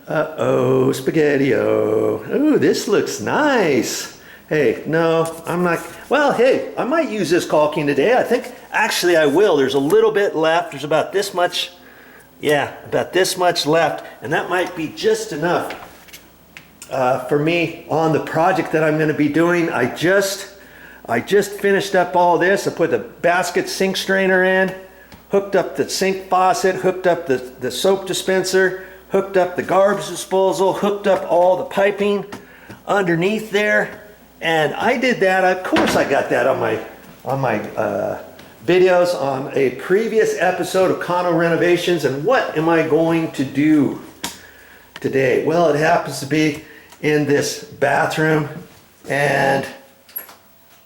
Uh-oh, spaghetti-o. Ooh, this looks nice. Hey, no, I'm not. Well, hey, I might use this caulking today. I think, actually I will. There's a little bit left. There's about this much, yeah, about this much left. And that might be just enough for me on the project that I'm going to be doing. I just finished up all this. I put the basket sink strainer in, hooked up the sink faucet, hooked up the soap dispenser, hooked up the garbage disposal, hooked up all the piping underneath there. And I did that. Of course, I got that on my videos on a previous episode of condo renovations. And what am I going to do today? Well, it happens to be in this bathroom, and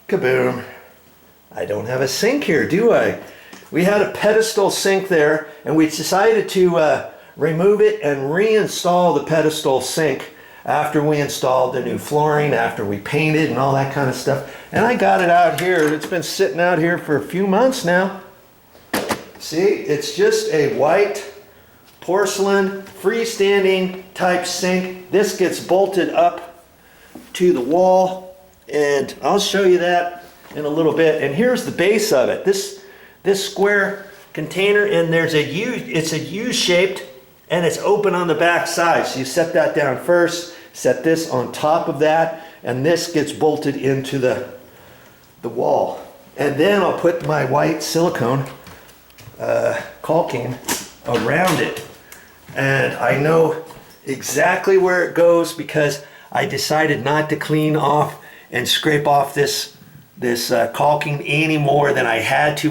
kaboom, I don't have a sink here, do I? We had a pedestal sink there, and we decided to remove it and reinstall the pedestal sink after we installed the new flooring, after we painted and all that kind of stuff. And I got it out here. It's been sitting out here for a few months now. See, it's just a white porcelain freestanding type sink. This gets bolted up to the wall, and I'll show you that in a little bit. And here's the base of it. This square container, and there's a U, it's a U-shaped, and it's open on the back side. So you set that down first, set this on top of that, and this gets bolted into the wall. And then I'll put my white silicone caulking around it. And I know exactly where it goes because I decided not to clean off and scrape off this caulking any more than I had to